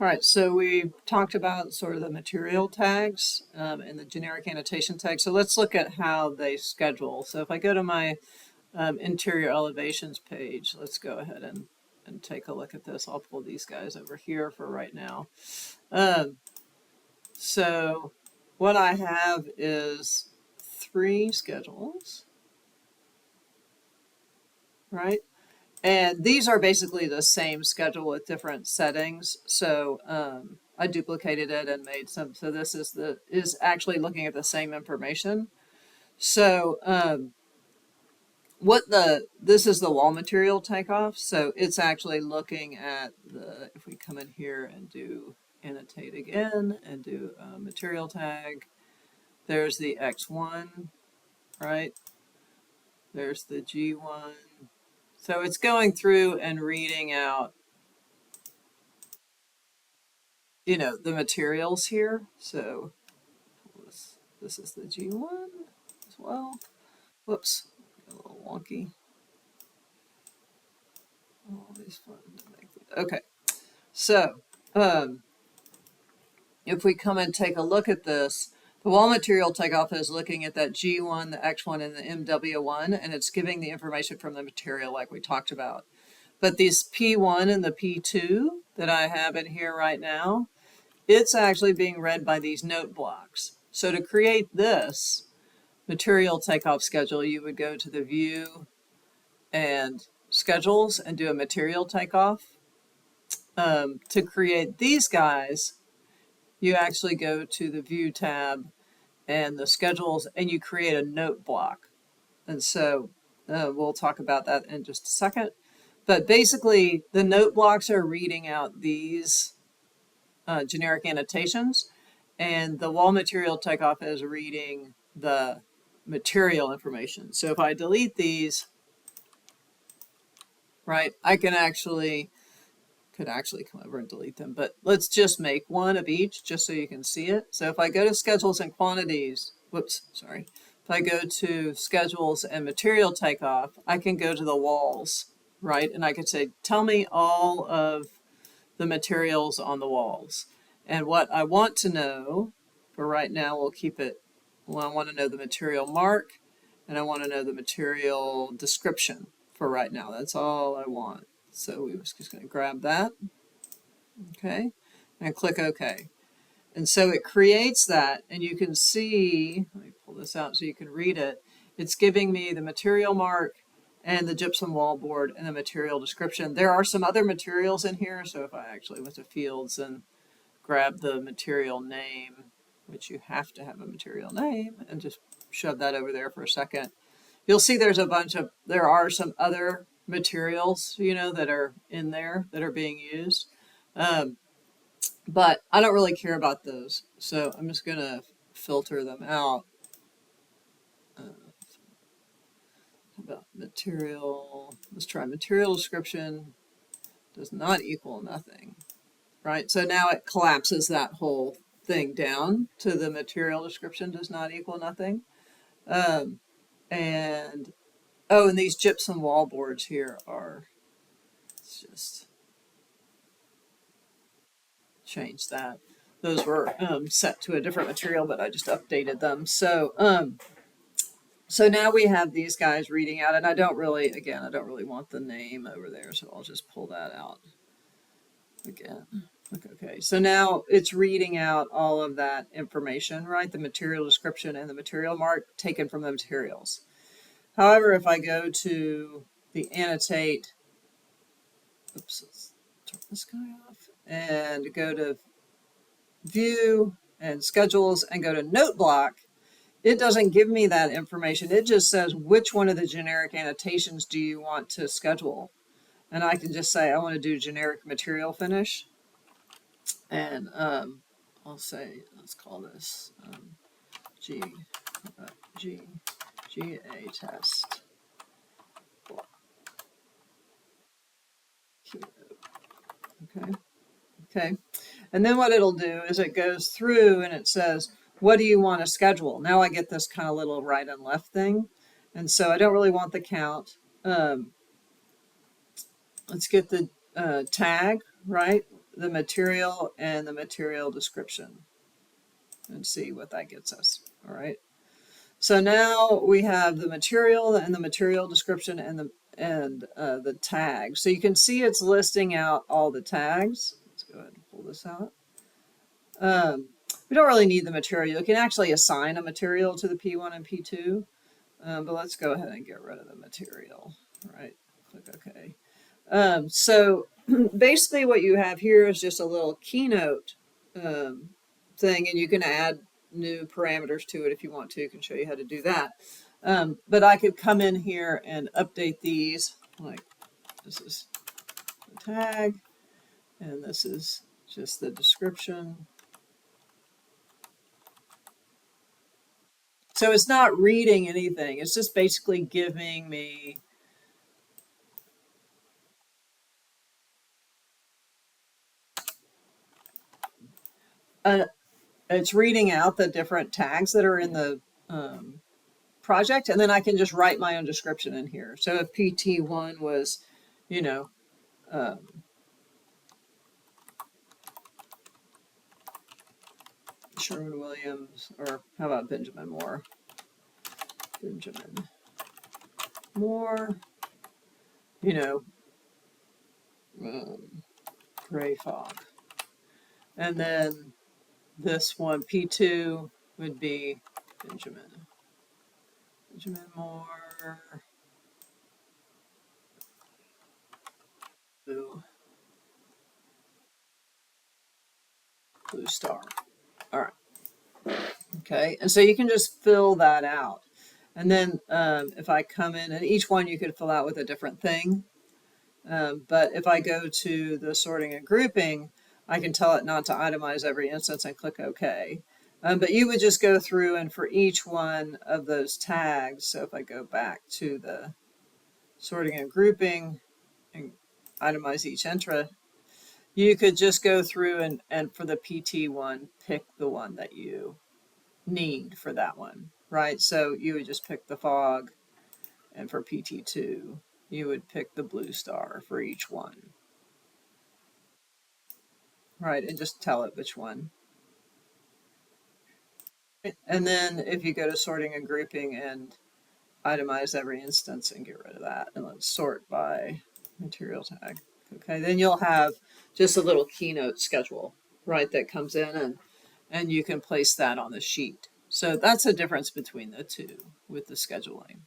All right, so we talked about sort of the material tags and the generic annotation tags. So let's look at how they schedule. So if I go to my interior elevations page, let's go ahead and take a look at this. I'll pull these guys over here for right now. So what I have is 3 schedules, right? And these are basically the same schedule with different settings. So I duplicated it and made some. So this is actually looking at the same information. So this is the wall material takeoff. So it's actually looking at if we come in here and do annotate again and do a material tag, there's the X1, right? There's the G1. So it's going through and reading out, the materials here. So this is the G1 as well. Whoops, a little wonky. Always fun to make it. Okay, so if we come and take a look at this, the wall material takeoff is looking at that G1, the X1, and the MW1, and it's giving the information from the material like we talked about. But these P1 and the P2 that I have in here right now, it's actually being read by these note blocks. So to create this material takeoff schedule, you would go to the view and schedules and do a material takeoff. To create these guys, you actually go to the view tab and the schedules and you create a note block. And so we'll talk about that in just a second. But basically, the note blocks are reading out these generic annotations, and the wall material takeoff is reading the material information. So if I delete these, right, I could actually come over and delete them, but let's just make one of each just so you can see it. So if I go to schedules and quantities, if I go to schedules and material takeoff, I can go to the walls, right? And I could say, tell me all of the materials on the walls. And what I want to know for right now, we'll keep it, well, I want to know the material mark and I want to know the material description for right now. That's all I want. So we're just going to grab that. Okay. And click OK. And so it creates that, and you can see, let me pull this out so you can read it. It's giving me the material mark and the gypsum wallboard and the material description. There are some other materials in here, so if I actually went to fields and grab the material name, which you have to have a material name, and just shove that over there for a second, you'll see there are some other materials, that are in there that are being used. But I don't really care about those, so I'm just going to filter them out. About material, let's try material description does not equal nothing, right? So now it collapses that whole thing down to the material description does not equal nothing. And these gypsum wallboards here are, let's just change that. Those were set to a different material, but I just updated them. So now we have these guys reading out, and I don't really want the name over there, so I'll just pull that out again. Okay, so now it's reading out all of that information, right? The material description and the material mark taken from the materials. However, if I go to the annotate, let's turn this guy off, and go to view and schedules and go to note block, it doesn't give me that information. It just says which one of the generic annotations do you want to schedule. And I can just say I want to do generic material finish. And I'll say, let's call this GA test. Okay. And then what it'll do is it goes through and it says, what do you want to schedule? Now I get this kind of little right and left thing. And so I don't really want the count. Let's get the tag, right? the material and the material description and see what that gets us. All right. So now we have the material and the material description and the tags. So you can see it's listing out all the tags. Let's go ahead and pull this out. We don't really need the material. You can actually assign a material to the P1 and P2, but let's go ahead and get rid of the material. All right, click OK. So basically what you have here is just a little keynote thing, and you can add new parameters to it if you want to. I can show you how to do that. But I could come in here and update these, like this is the tag, and this is just the description. So it's not reading anything. It's just basically giving me it's reading out the different tags that are in the project, and then I can just write my own description in here. So if PT1 was, you know, Sherwin-Williams, or how about Benjamin Moore? Benjamin Moore, you know, gray fog. And then this one, P2, would be Benjamin Moore, blue star. All right. Okay, and so you can just fill that out. And then if I come in, and each one you could fill out with a different thing. But if I go to the sorting and grouping, I can tell it not to itemize every instance and click OK. But you would just go through, and for each one of those tags, so if I go back to the sorting and grouping and itemize each entry, you could just go through and for the PT one, pick the one that you need for that one, right? So you would just pick the fog, and for PT2, you would pick the blue star for each one, right? And just tell it which one. And then if you go to sorting and grouping and itemize every instance and get rid of that, and let's sort by material tag. Okay, then you'll have just a little keynote schedule, right, that comes in, and you can place that on the sheet. So that's the difference between the two with the scheduling.